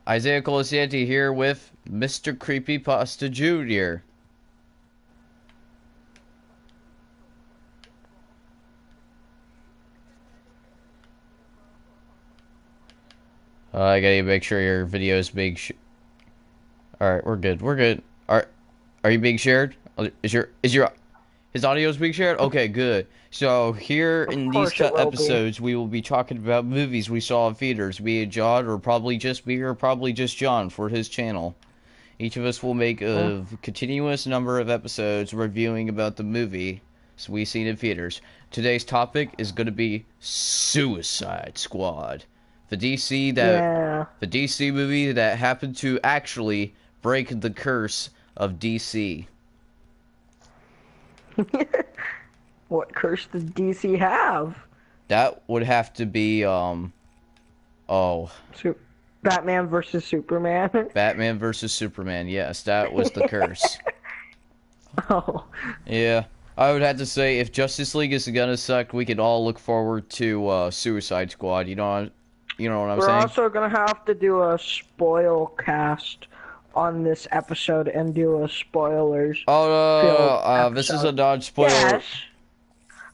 Isaiah Colasanti here with Mr. Creepypasta Jr. I gotta make sure your video is being Alright, we're good. We're good. Are you being shared? His audio is being shared? Okay, good. So here in these episodes, we will be talking about movies we saw in theaters. Me and John, or probably just me, or probably just John for his channel. Each of us will make a continuous number of episodes reviewing about the movie we've seen in theaters. Today's topic is going to be Suicide Squad, the DC movie that happened to actually break the curse of DC. What curse does DC have? That would have to be Batman versus Superman. Batman versus Superman. Yes, that was the curse. Oh. Yeah. I would have to say, if Justice League is gonna suck, we could all look forward to Suicide Squad. You know what I'm saying? We're also gonna have to do a spoil cast on this episode and do a spoilers. Oh no, this is a non-spoiler. Yes,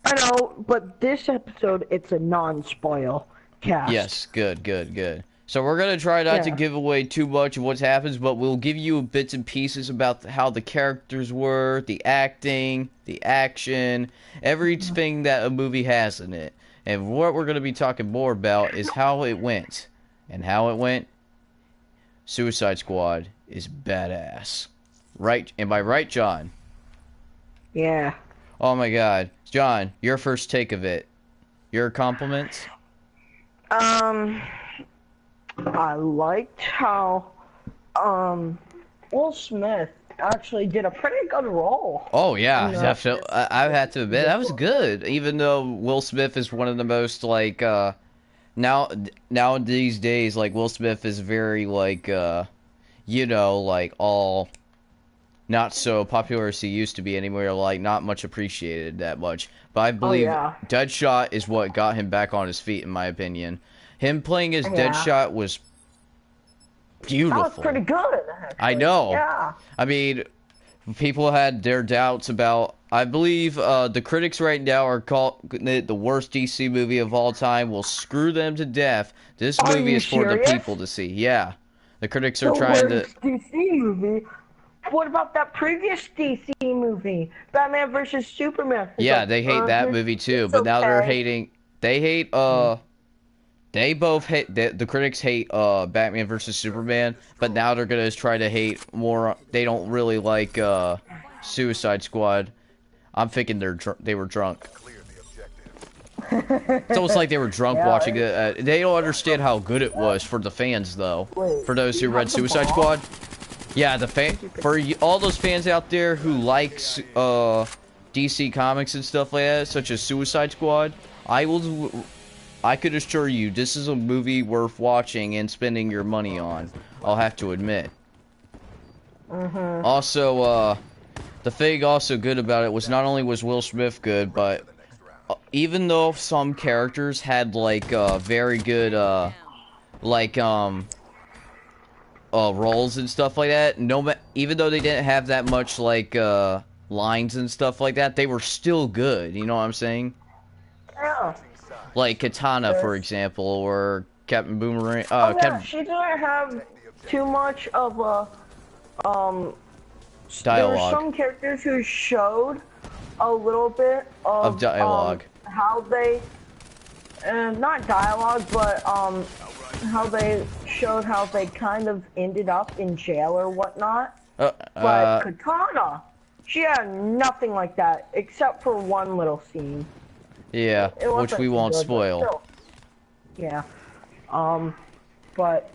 I know, but this episode it's a non-spoil cast. Yes, good. So we're gonna try not to give away too much of what happens, but we'll give you bits and pieces about how the characters were, the acting, the action, everything that a movie has in it. And what we're gonna be talking more about is how it went. And how it went, Suicide Squad is badass. Right? Am I right, John? Yeah. Oh my god. John, your first take of it. Your compliments? I liked how, Will Smith actually did a pretty good role. Oh yeah, definitely. I have to admit, that was good. Even though Will Smith is one of the most, like, now these days, like, Will Smith is very, like, you know, like, all not so popular as he used to be anymore, like, not much appreciated that much. But I believe Deadshot is what got him back on his feet, in my opinion. Him playing as Deadshot was beautiful. That was pretty good, actually. I know. Yeah. I mean, people had their doubts about... I believe the critics right now are calling it the worst DC movie of all time. Well, screw them to death. This movie is for the people to see. Yeah. The critics are trying to... DC movie? What about that previous DC movie? Batman versus Superman? Yeah, they hate that movie too, but now they're hating... They hate, They both hate, the critics hate Batman versus Superman, but now they're gonna try to hate more. They don't really like Suicide Squad. I'm thinking they were drunk. It's almost like they were drunk watching it. They don't understand how good it was for the fans, though. For those who read Suicide Squad, yeah, for all those fans out there who likes DC comics and stuff like that, such as Suicide Squad, I could assure you, this is a movie worth watching and spending your money on. I'll have to admit. Also, the thing also good about it was not only was Will Smith good, but even though some characters had like very good roles and stuff like that, even though they didn't have that much like lines and stuff like that, they were still good. You know what I'm saying? Yeah. Like Katana, for example, or Captain Boomerang. She didn't have too much of a dialogue. There were some characters who showed a little bit of dialogue. How they, not dialogue, but how they showed how they kind of ended up in jail or whatnot. But Katana, she had nothing like that except for one little scene. Yeah, which we won't spoil. Yeah. But...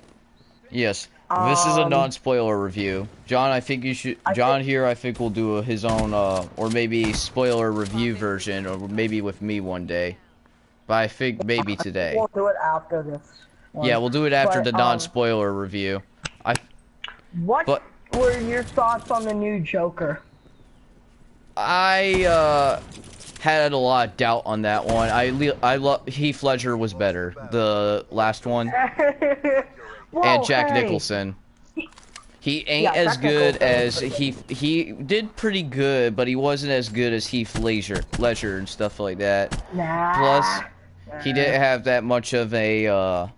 Yes, this is a non-spoiler review. John, I think you should... John here, I think will do his own, or maybe spoiler review version, or maybe with me one day. But I think maybe today. We'll do it after this one. Yeah, we'll do it after the non-spoiler review. What were your thoughts on the new Joker? I, had a lot of doubt on that one. I love Heath Ledger was better. The last one. Whoa, and Jack hey. Nicholson. He ain't as good as he did pretty good, but he wasn't as good as Heath Ledger and stuff like that. Nah. Plus, he didn't have that much of a. I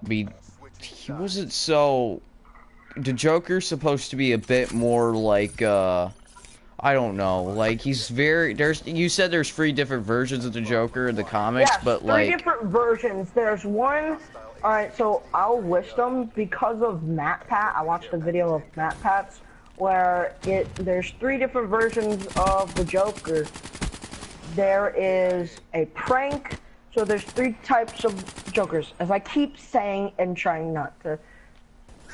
mean, he wasn't so. The Joker's supposed to be a bit more like. I don't know. Like he's very. You said there's 3 different versions of the Joker in the comics, yes, but 3 different versions. There's one. Alright, so I'll list them because of MatPat. I watched a video of MatPat's where there's 3 different versions of the Joker. There is a prank, so there's 3 types of Jokers, as I keep saying and trying not to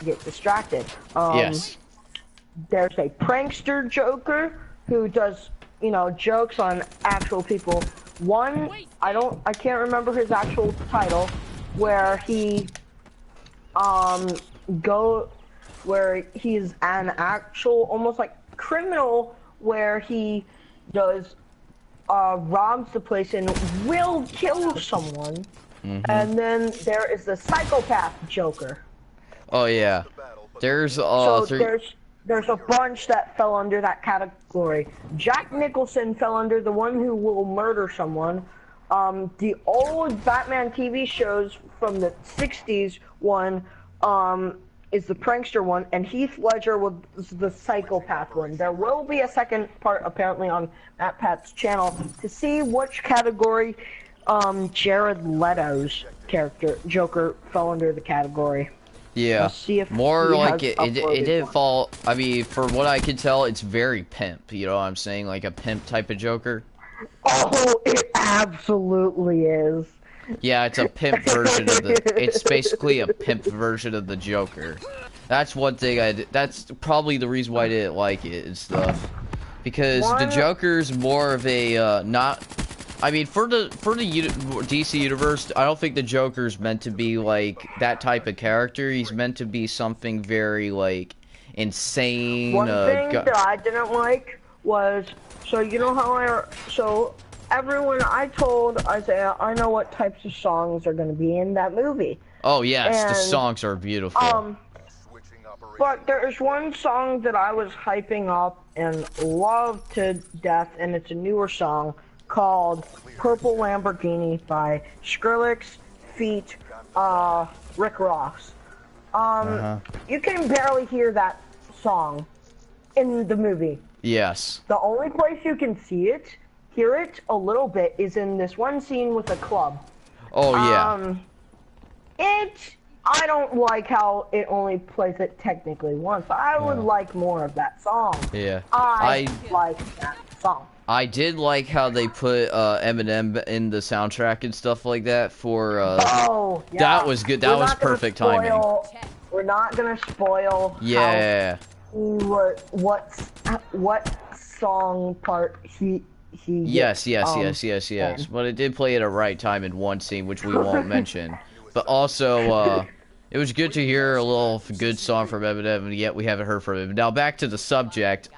get distracted. Yes. There's a prankster Joker who does, you know, jokes on actual people. One, I can't remember his actual title, where he where he's an actual almost like criminal, where he does robs the place and will kill someone. And then there is the psychopath Joker. Oh yeah, there's so there's a bunch that fell under that category. Jack Nicholson fell under the one who will murder someone. The old Batman TV shows from the 60s one is the prankster one, and Heath Ledger was the psychopath one. There will be a second part apparently on MatPat's channel to see which category Jared Leto's character Joker fell under the category. Yeah, more like it didn't fall. I mean, from what I can tell, it's very pimp. You know what I'm saying? Like a pimp type of Joker. Oh, it absolutely is. Yeah, it's a pimp version of the. It's basically a pimp version of the Joker. That's one thing that's probably the reason why I didn't like it and stuff. Because the Joker's more of a not. I mean, for the DC universe, I don't think the Joker's meant to be like that type of character. He's meant to be something very like insane. One thing that I didn't like was, so you know how everyone, I told Isaiah I know what types of songs are going to be in that movie. Oh yes, the songs are beautiful. But there's one song that I was hyping up and loved to death, and it's a newer song called Purple Lamborghini by Skrillex feat Rick Ross. You can barely hear that song in the movie. Yes. The only place you can hear it a little bit is in this one scene with a club. Oh yeah. I don't like how it only plays it technically once. I would like more of that song. Yeah. I like that song. I did like how they put Eminem in the soundtrack and stuff like that for oh, yeah. That was good. That was perfect timing. We're not gonna spoil yeah what song part he yes. But it did play at a right time in one scene, which we won't mention. But also it was good to hear a little good song from Eminem, and yet we haven't heard from him. Now back to the subject.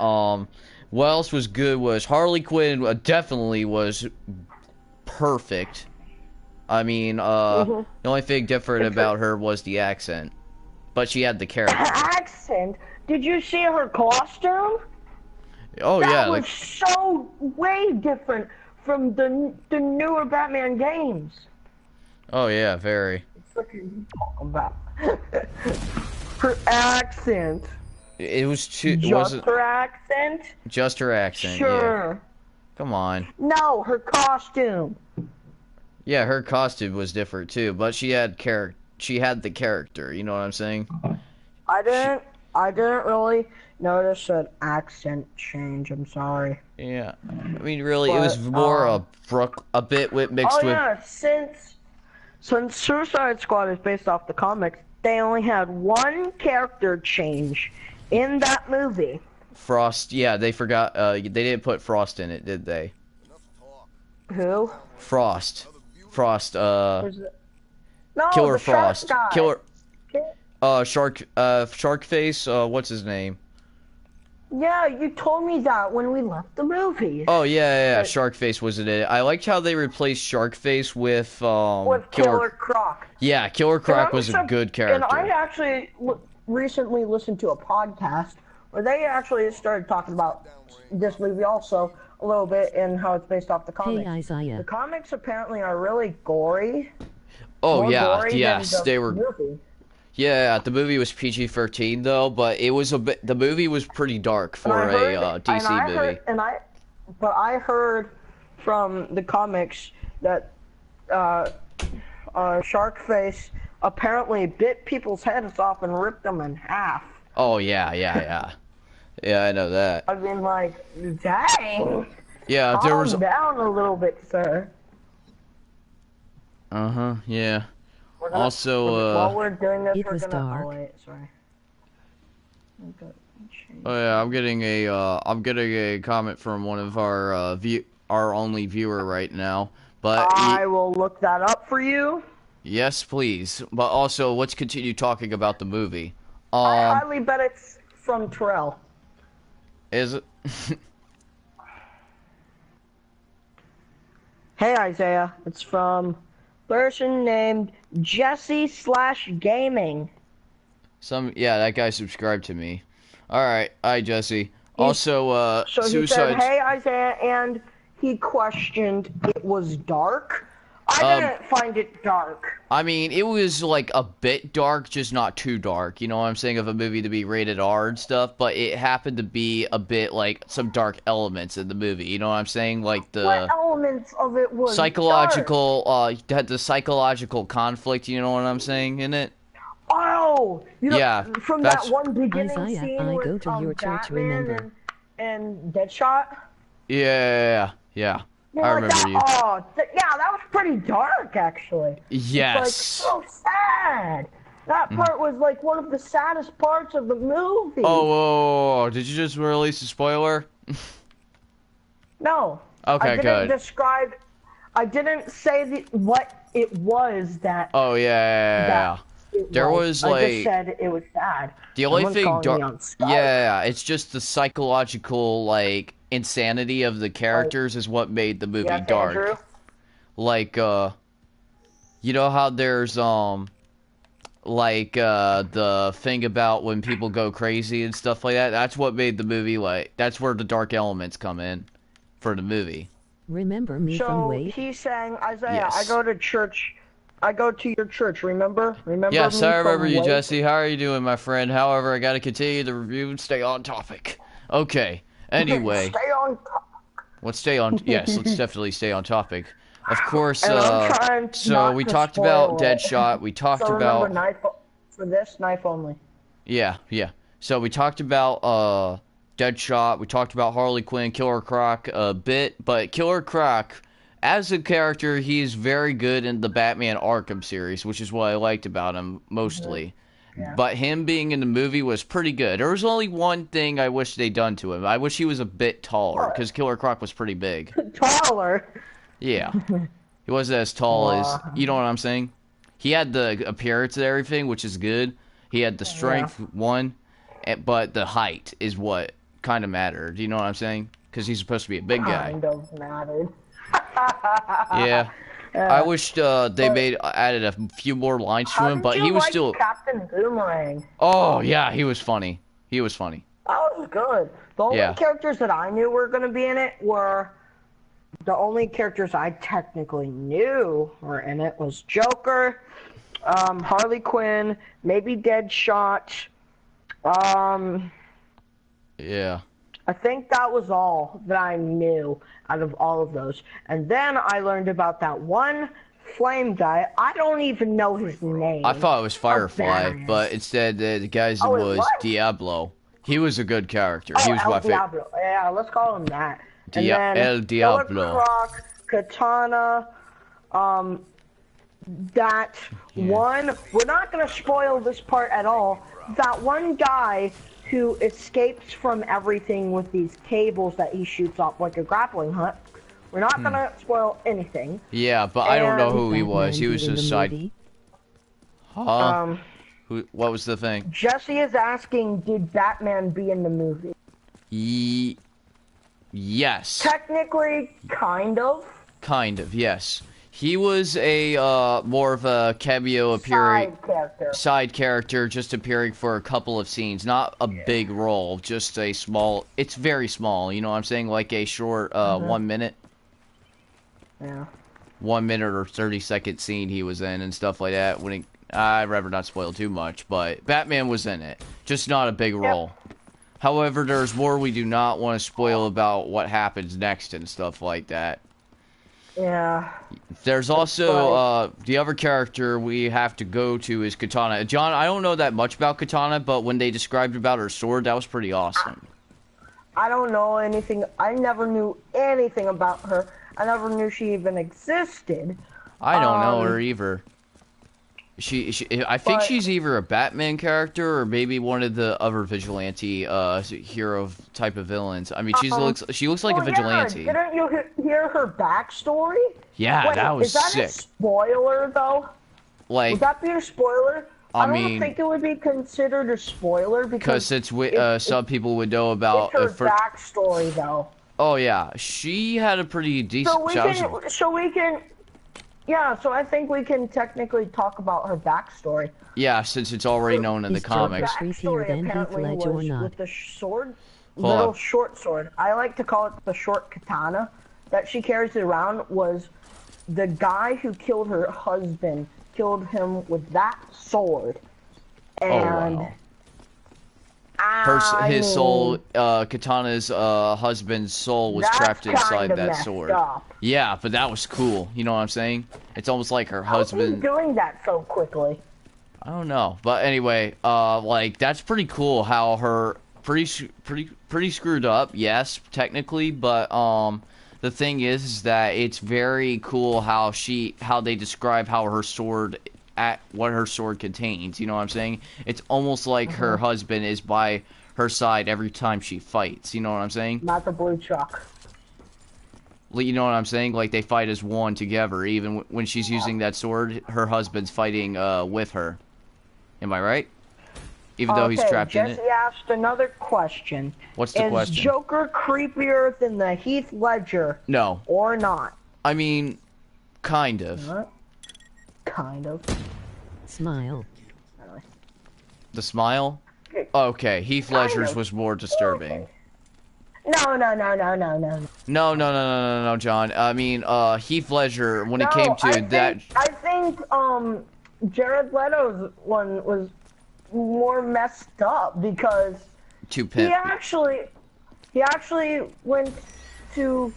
What else was good was Harley Quinn definitely was perfect. I mean, the only thing different about her was the accent. But she had the character. Accent? Did you see her costume? Oh, yeah. That was so way different from the newer Batman games. Oh, yeah, very. What are you talking about? Her accent. It was too. Just her accent? Just her accent. Sure. Yeah. Come on. No, her costume. Yeah, her costume was different too, but she had She had the character. You know what I'm saying? I didn't really notice an accent change. I'm sorry. Yeah. I mean, really, it was more a bit mixed with. Oh yeah, since Suicide Squad is based off the comics, they only had one character change in that movie. Frost, yeah, they forgot, they didn't put Frost in it, did they? Who? Frost, no, Killer the Frost. Shark guy. Shark Face, what's his name? Yeah, you told me that when we left the movies. Oh yeah, Sharkface wasn't it. I liked how they replaced Sharkface with Killer Croc. Yeah, Killer Croc was a good character. And I actually recently listened to a podcast where they actually started talking about this movie also a little bit and how it's based off the comics. Hey, Isaiah. The comics apparently are really gory. Oh More yeah, gory yes, than the they were. Movie. Yeah, the movie was PG-13 though, but it was a bit. The movie was pretty dark for a DC movie. But I heard from the comics that Sharkface apparently bit people's heads off and ripped them in half. Oh yeah, yeah, I know that. I mean, like, dang. Yeah, there was. Calm down a little bit, sir. Yeah. Also, while we're doing this, It was dark. Oh, wait, sorry. Oh yeah, I'm getting a comment from one of our our only viewer right now. But I will look that up for you. Yes, please. But also, let's continue talking about the movie. I highly bet it's from Terrell. Is it? Hey Isaiah, it's from person named Jesse/Gaming. Yeah, that guy subscribed to me. All right, hi Jesse. Also, so he said, "Hey Isaiah," and he questioned it was dark. I didn't find it dark. I mean, it was like a bit dark, just not too dark. You know what I'm saying? Of a movie to be rated R and stuff, but it happened to be a bit like some dark elements in the movie. You know what I'm saying? Like the what elements of it was psychological, dark? Had the psychological conflict. You know what I'm saying in it? Oh, you know, yeah. From that one beginning Isaiah, scene I with go to your church, remember? and Deadshot. Yeah. I remember that, you. Oh, yeah, that was pretty dark, actually. Yes. It's like, so sad. That part was like one of the saddest parts of the movie. Oh, did you just release a spoiler? No. Okay, good. I didn't say what it was that. Oh, yeah. There was like. I just said it was sad. The only thing dark. Yeah, it's just the psychological, like, insanity of the characters is what made the movie dark. Andrew? Like, you know how there's, the thing about when people go crazy and stuff like that? That's what made the movie, like, that's where the dark elements come in for the movie. Remember me from Wade? So, he's saying, Isaiah, Yes. I go to church. I go to your church, remember? Yes, me I remember from you, Wade? Jesse. How are you doing, my friend? However, I gotta continue the review and stay on topic. Okay, anyway. Stay on topic. Let's stay on. Yes, let's definitely stay on topic. Of course. So we talked about Deadshot. We talked about. Knife for this knife only. Yeah. So we talked about Deadshot. We talked about Harley Quinn, Killer Croc a bit, but Killer Croc, as a character, he's very good in the Batman Arkham series, which is what I liked about him mostly. Yeah. But him being in the movie was pretty good. There was only one thing I wish they'd done to him. I wish he was a bit taller, because Killer Croc was pretty big. Taller? Yeah. He wasn't as tall as... You know what I'm saying? He had the appearance and everything, which is good. He had the strength, but the height is what kind of mattered. You know what I'm saying? Because he's supposed to be a big guy. Kind of mattered. Yeah. I wish they added a few more lines to him, but he was still. Captain Boomerang. Oh yeah, he was funny. That was good. The only characters that I knew were going to be in it were the only characters I technically knew were in it was Joker, Harley Quinn, maybe Deadshot. Yeah. I think that was all that I knew out of all of those. And then I learned about that one flame guy. I don't even know his name. I thought it was Firefly, but instead the guy's was Diablo. He was a good character. He was my favorite. Diablo. Yeah, let's call him that. El Diablo. Killer Croc, Katana, one. We're not going to spoil this part at all. That one guy who escapes from everything with these cables that he shoots off like a grappling hook. We're not gonna spoil anything. Yeah, but I don't know who he was. He was just side. Huh? What was the thing? Jesse is asking, did Batman be in the movie? Yes. Technically, kind of. Kind of, yes. He was a more of a cameo appearing side character, just appearing for a couple of scenes, not a big role, just a small. It's very small, you know what I'm saying, like a short 1 minute. Yeah. 1 minute or 30-second scene he was in and stuff like that. When I'd rather not spoil too much, but Batman was in it, just not a big role. However, there's more we do not want to spoil about what happens next and stuff like that. Yeah. There's also the other character we have to go to is Katana. John, I don't know that much about Katana, but when they described about her sword, that was pretty awesome. I don't know anything. I never knew anything about her. I never knew she even existed. I don't know her either. I think she's either a Batman character or maybe one of the other vigilante hero type of villains. I mean, she looks like a vigilante. Yeah. Didn't you hear her backstory? Yeah, Wait, that was sick. Is that a spoiler though? Like, would that be a spoiler? I don't think it would be considered a spoiler because some people would know about her backstory though. Oh yeah, she had a pretty decent. So I think we can technically talk about her backstory. Yeah, since it's already known in the comics. Backstory apparently was with the sword, short sword. I like to call it the short katana that she carries around. Was the guy who killed her husband killed him with that sword, and his soul, Katana's husband's soul was trapped inside that sword. Yeah, but that was cool. You know what I'm saying? It's almost like her husband. How's he doing that so quickly? I don't know, but anyway, like that's pretty cool. How her pretty screwed up, yes, technically, but the thing is that it's very cool how they describe how her sword. What her sword contains, you know what I'm saying? It's almost like her husband is by her side every time she fights, you know what I'm saying? Not the blue truck. You know what I'm saying? Like they fight as one together, even when she's using that sword, her husband's fighting with her. Am I right? Even though he's trapped in it? Jesse asked another question. What's the question? Is Joker creepier than the Heath Ledger? No. Or not? I mean, kind of. Kind of. Smile. The smile? Okay, Heath Ledger's was more disturbing. No, John. I mean, Heath Ledger, when it came to that... I think, Jared Leto's one was more messed up because... Too pimp. He actually went to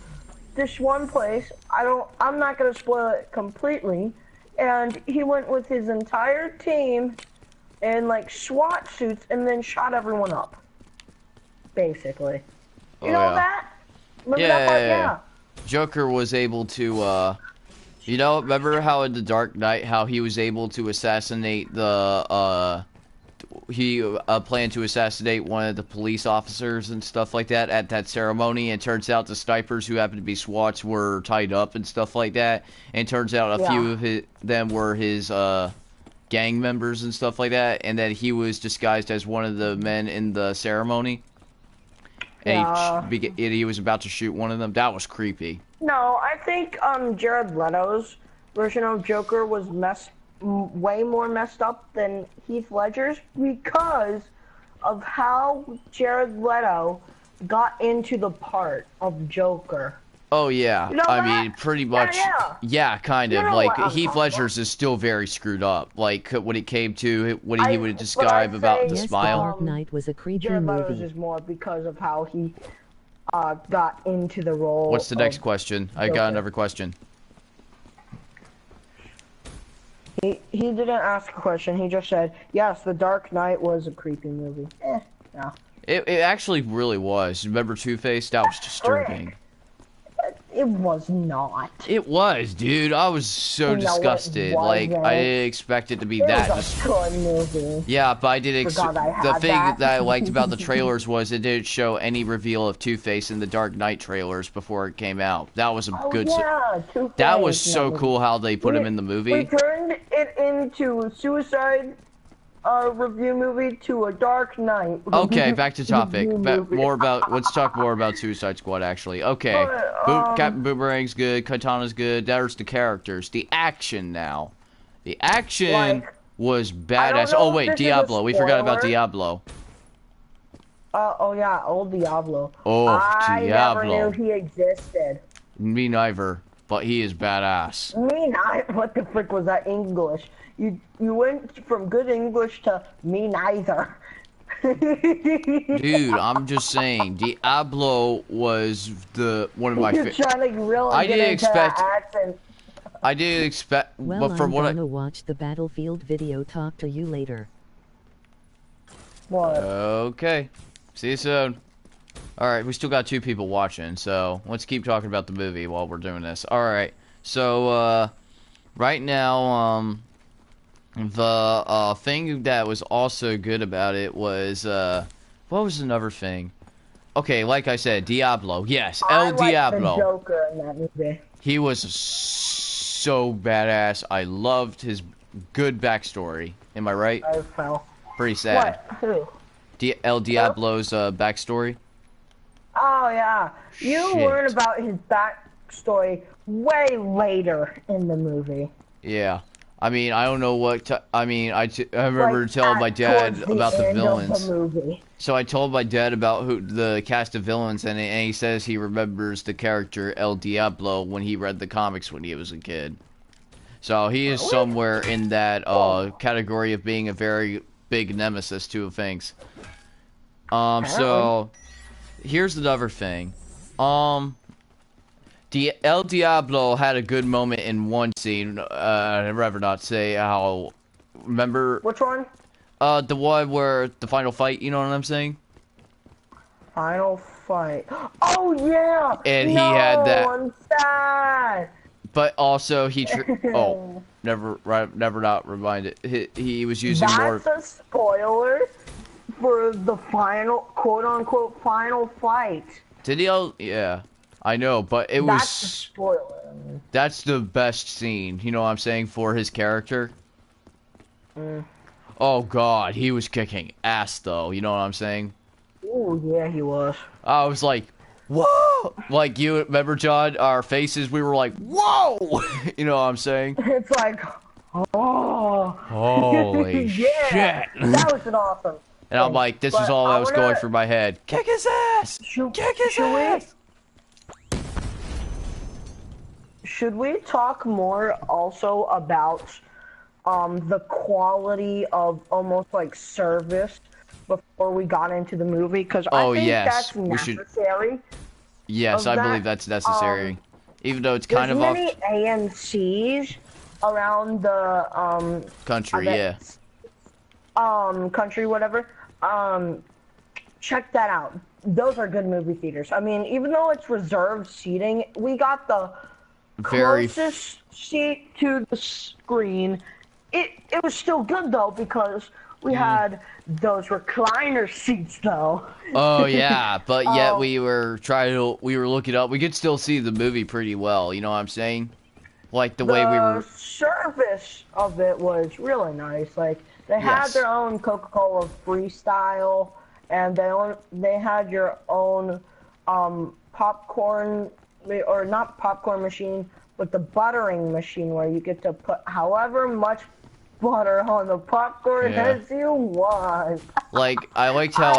this one place. I'm not gonna spoil it completely. And he went with his entire team in like SWAT suits and then shot everyone up. Basically. You know that? Remember that part? Yeah. Joker was able to, you know, remember how in The Dark Knight, how he was able to assassinate he planned to assassinate one of the police officers and stuff like that at that ceremony, and turns out the snipers who happened to be SWATs were tied up and stuff like that, and turns out a few of them were his gang members and stuff like that, and that he was disguised as one of the men in the ceremony, and he was about to shoot one of them. That was creepy. No, I think Jared Leto's version of Joker was way more messed up than Heath Ledger's because of how Jared Leto got into the part of Joker. Oh yeah, you know I mean pretty much. Yeah, kind of. Like Heath Ledger's is still very screwed up. Like when it came to what he would describe about the smile. Dark Knight was a creepy Jared movie. Leto's is more because of how he got into the role. What's the next question? I got another question. He didn't ask a question. He just said, yes, The Dark Knight was a creepy movie. No. It actually really was. Remember Two-Face? That was disturbing. It was not. It was, dude. I was so disgusted. Like, I didn't expect it to be that. It was a good movie. Yeah, but I didn't the thing that I liked about the trailers was it didn't show any reveal of Two-Face in the Dark Knight trailers before it came out. That was a good... Yeah, Two-Face. That was so cool how they put him in the movie. We turned it into Suicide review movie to a Dark Knight. Okay, back to topic. Movie. Let's talk more about Suicide Squad, actually. Okay, Captain Boomerang's good, Katana's good, there's the characters. The action now. The action Like, was badass. Oh, wait, Diablo. We forgot about Diablo. Oh yeah, old Diablo. Oh, I Diablo. never knew he existed. Me neither, but he is badass. Me neither. What the frick was that English? You went from good English to me neither. Dude, I'm just saying, Diablo was one of my You're trying to really I get didn't into expect. that accent. I didn't expect. Well, but from I'm what gonna watch the Battlefield video. Talk to you later. What? Okay. See you soon. Alright, we still got 2 people watching, so let's keep talking about the movie while we're doing this. Alright, so, right now, the, thing that was also good about it was, what was another thing? Okay, like I said, Diablo. Yes, El Diablo. The Joker in that movie. He was so badass. I loved his good backstory. Am I right? I fell. Pretty sad. What? Who? El Diablo's backstory. Oh yeah, you Shit. learn about his backstory way later in the movie. Yeah, I mean, I don't know what. I remember Like, telling my dad towards about the end of villains. the movie. So I told my dad about the cast of villains, and he says he remembers the character El Diablo when he read the comics when he was a kid. So he is somewhere in that category of being a very big nemesis to things. So here's another thing. El Diablo had a good moment in one scene. I'd rather not say how. Remember? Which one? The one where the final fight. You know what I'm saying? Final fight. Oh yeah. And he no, had that. I'm sad. But also he. Never not reminded. He was using more. That's a spoiler for the final, quote unquote, final fight. Did he? Yeah, I know, but it That's a was. spoiler. That's the best scene. You know what I'm saying for his character. Oh God, he was kicking ass though. You know what I'm saying? Oh yeah, he was. I was like, whoa! Like you remember, John? Our faces, we were like, whoa! You know what I'm saying? It's like, oh. Holy yeah, shit! That was an awesome. And I'm like, this is all that was going through my head. Kick his ass! Kick his ass! Should we talk more also about the quality of almost like service before we got into the movie? Because I think that's necessary. Yes, I believe that's necessary. Even though it's kind of off. There's many AMCs around the country, yeah. Country, whatever. Check that out. Those are good movie theaters. I mean, even though it's reserved seating, we got the closest seat to the screen. It was still good though because we had those recliner seats though. Oh yeah, but yet we were looking up. We could still see the movie pretty well. You know what I'm saying? Like the way we were. The service of it was really nice. Like they had their own Coca-Cola Freestyle, and they had your own popcorn, or not popcorn machine, but the buttering machine where you get to put however much butter on the popcorn as you want. Like I liked how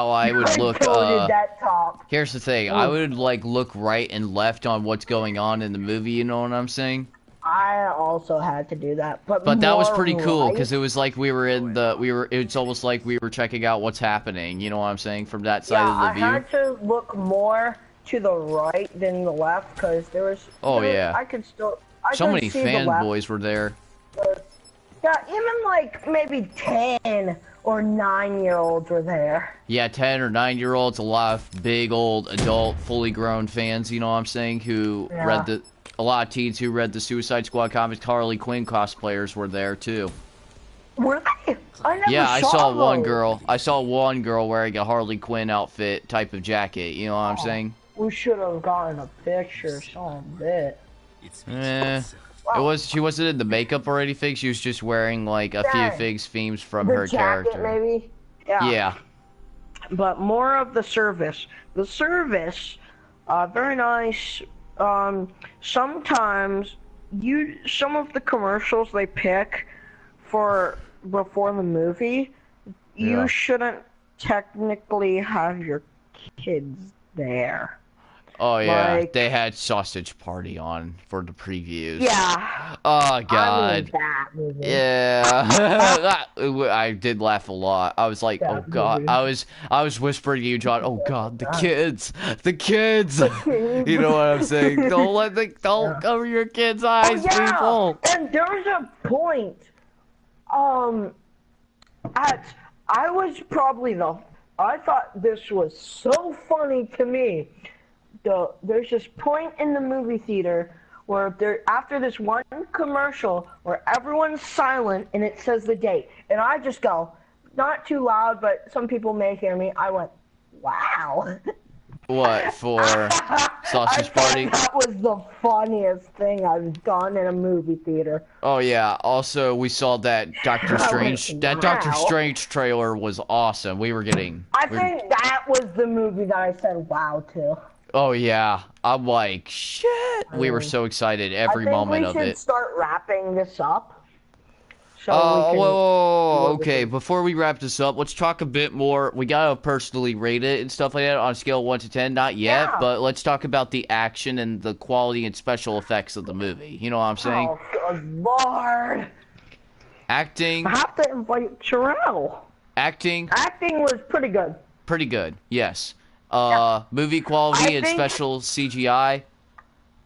I would look. That top. Here's the thing: I would like look right and left on what's going on in the movie. You know what I'm saying? I also had to do that, but that was pretty cool because it was like it's almost like we were checking out what's happening. You know what I'm saying from that side of the view. I had to look more to the right than the left because there was. I could still. So many fanboys were there. Yeah, even like maybe 10 or 9-year-olds were there. Yeah, 10 or 9-year-olds, a lot of big old adult, fully grown fans. You know what I'm saying? Who read a lot of teens who read the Suicide Squad comics. Harley Quinn cosplayers were there too. Were they? I saw one girl. I saw one girl wearing a Harley Quinn outfit type of jacket. You know what I'm saying? We should have gotten a picture, some bit. Well, She wasn't in the makeup or anything. She was just wearing like a few things themes from the her jacket, character. maybe. Yeah. But more of the service. The service, very nice. Sometimes some of the commercials they pick for before the movie, you shouldn't technically have your kids there. Oh yeah, like, they had Sausage Party on for the previews. Yeah. Oh god. I mean that movie. Yeah. I did laugh a lot. I was like, that oh god. Movie. I was whispering to you, John. Oh god, the kids. You know what I'm saying? Don't cover your kids' eyes, people. And there's a point. I thought this was so funny to me. There's this point in the movie theater where after this one commercial where everyone's silent and it says the date, and I just go, not too loud, but some people may hear me. I went, wow. What, for Sausage Party? That was the funniest thing I've done in a movie theater. Oh yeah. Also, we saw that Doctor Strange. That Doctor Strange trailer was awesome. We were getting. I think that was the movie that I said wow to. Oh yeah, I'm like shit. We were so excited every moment of it. I think we should start wrapping this up. So whoa, okay. Before we wrap this up, let's talk a bit more. We gotta personally rate it and stuff like that on a scale of 1 to 10. Not yet, but let's talk about the action and the quality and special effects of the movie. You know what I'm saying? Oh, good lord. Acting. I have to invite Terrell. Acting was pretty good. Pretty good, yes. Movie quality and special CGI.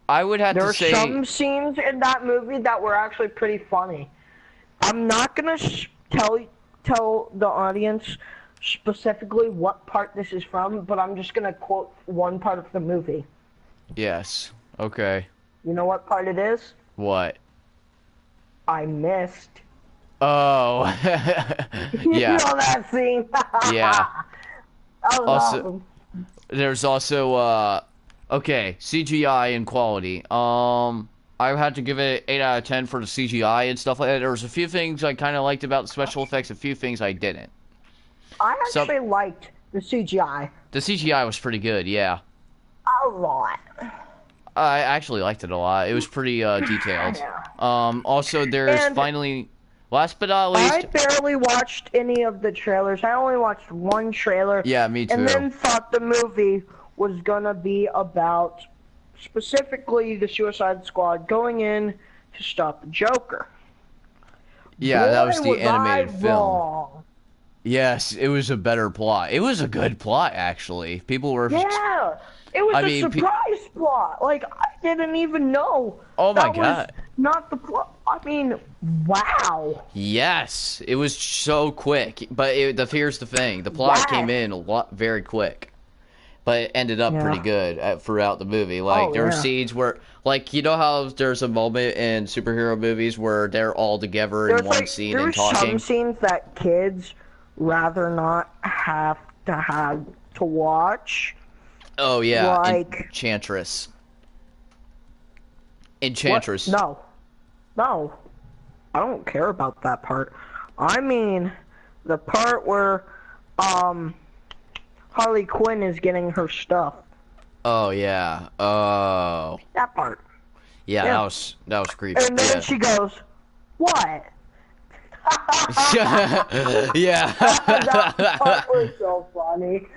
I would have to say... There are some scenes in that movie that were actually pretty funny. I'm not going to tell the audience specifically what part this is from, but I'm just going to quote one part of the movie. Yes. Okay. You know what part it is? What? I missed. Oh. Yeah. You know that scene? Yeah. That was awesome. There's also, okay, CGI and quality. I had to give it 8 out of 10 for the CGI and stuff like that. There was a few things I kind of liked about the special effects, a few things I didn't. I actually liked the CGI. The CGI was pretty good, yeah. A lot. I actually liked it a lot. It was pretty detailed. Also, there's finally... Last but not least... I barely watched any of the trailers. I only watched one trailer. Yeah, me too. And then thought the movie was gonna be about specifically the Suicide Squad going in to stop the Joker. Yeah, that was the animated film. Yes, it was a better plot. It was a good plot, actually. People were... Yeah, it was a surprise plot. Like, I didn't even know. Oh my god. Not the plot. I mean, wow. Yes, it was so quick. But here's the thing. The plot came in very quick. But it ended up pretty good throughout the movie. Like, there were scenes where... Like, you know how there's a moment in superhero movies where they're all together in one scene and talking? There's some scenes that kids rather not have to watch. Oh, yeah. Like... Enchantress. What? No. I don't care about that part. I mean, the part where, Harley Quinn is getting her stuff. Oh, yeah. Oh. That part. Yeah, that was creepy. And then she goes, what? Yeah. That part was so funny.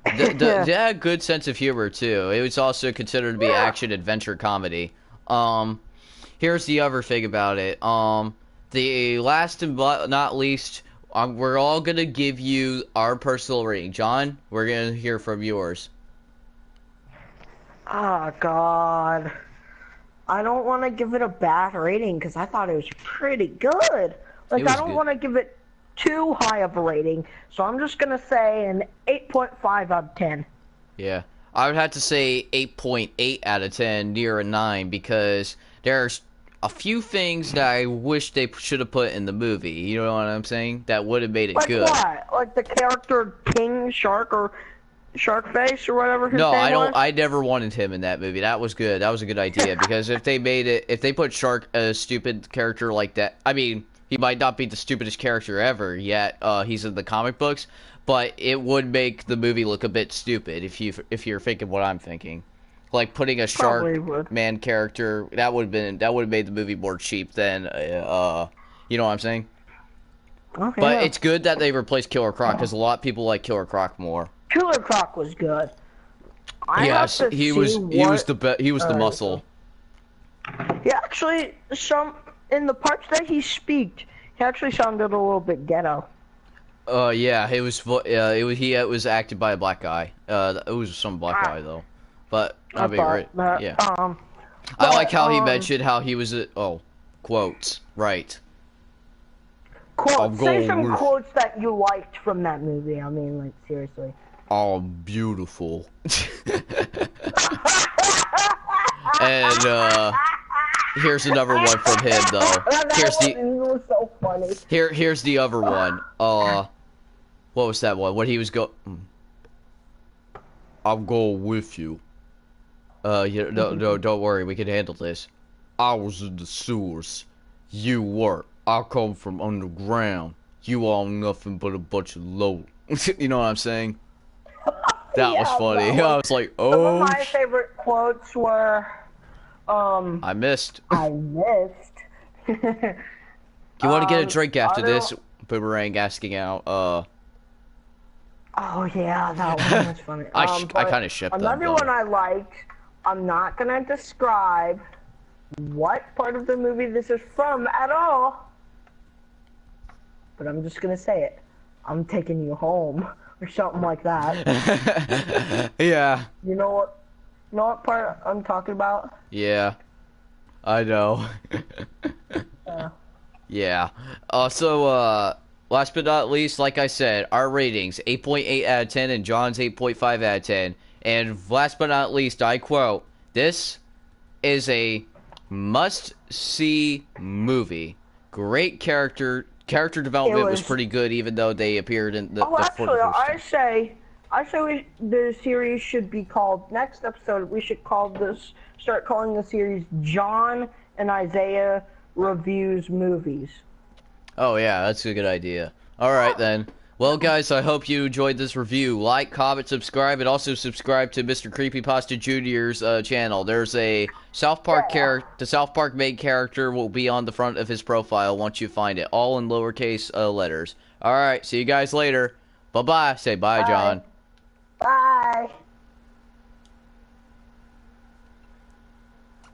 They had a good sense of humor, too. It was also considered to be action-adventure comedy. Here's the other thing about it. The last and not least, we're all going to give you our personal rating. John, we're going to hear from yours. Oh, God. I don't want to give it a bad rating because I thought it was pretty good. Like, I don't want to give it too high of a rating, so I'm just going to say an 8.5 out of 10. Yeah. I would have to say 8.8 out of 10, near a 9, because there's a few things that I wish they should have put in the movie. You know what I'm saying? That would have made it good. Like what? Like the character King Shark or Sharkface or whatever his No, name I don't. was? I never wanted him in that movie. That was good. That was a good idea because if they put Shark a stupid character like that, I mean, he might not be the stupidest character ever yet. He's in the comic books, but it would make the movie look a bit stupid if you're thinking what I'm thinking. Like putting a Shark Man character that would have made the movie more cheap than you know what I'm saying? Okay, But it's good that they replaced Killer Croc because a lot of people like Killer Croc more. Killer Croc was good. Yes, he was the muscle. He actually in the parts that he speaked, he actually sounded a little bit ghetto. Yeah, he was acted by a black guy. It was some black guy though. But I mean, right, yeah. I like how he mentioned how he was quotes, right. Quotes. Say some quotes that you liked from that movie. I mean, like, seriously. Oh, beautiful. And, here's another one from him, though. Was so funny. Here's the other one. What was that one? When he was I'll go with you. No, don't worry. We can handle this. I was in the sewers. You weren't. I come from underground. You all nothing but a bunch of low. You know what I'm saying? That was funny. I was like, oh. Some of my favorite quotes were, I missed. I missed. You want to get a drink after this? Boomerang asking out. Oh yeah, that one was funny. I kind of shipped them. Another one I liked. I'm not gonna describe what part of the movie this is from at all, but I'm just gonna say it. I'm taking you home, or something like that. Yeah. You know what part I'm talking about? Yeah. I know. Yeah. So, last but not least, like I said, our ratings, 8.8 out of 10, and John's 8.5 out of 10. And last but not least, I quote, this is a must-see movie. Great character development was pretty good, even though they appeared in the actually, I say the series should be called, next episode, we should start calling the series John and Isaiah Reviews Movies. Oh yeah, that's a good idea. Alright then. Well guys, I hope you enjoyed this review. Like, comment, subscribe, and also subscribe to Mr. Creepypasta Jr.'s channel. There's a South Park character, the South Park main character will be on the front of his profile once you find it, all in lowercase letters. Alright, see you guys later. Bye-bye. Say bye, John.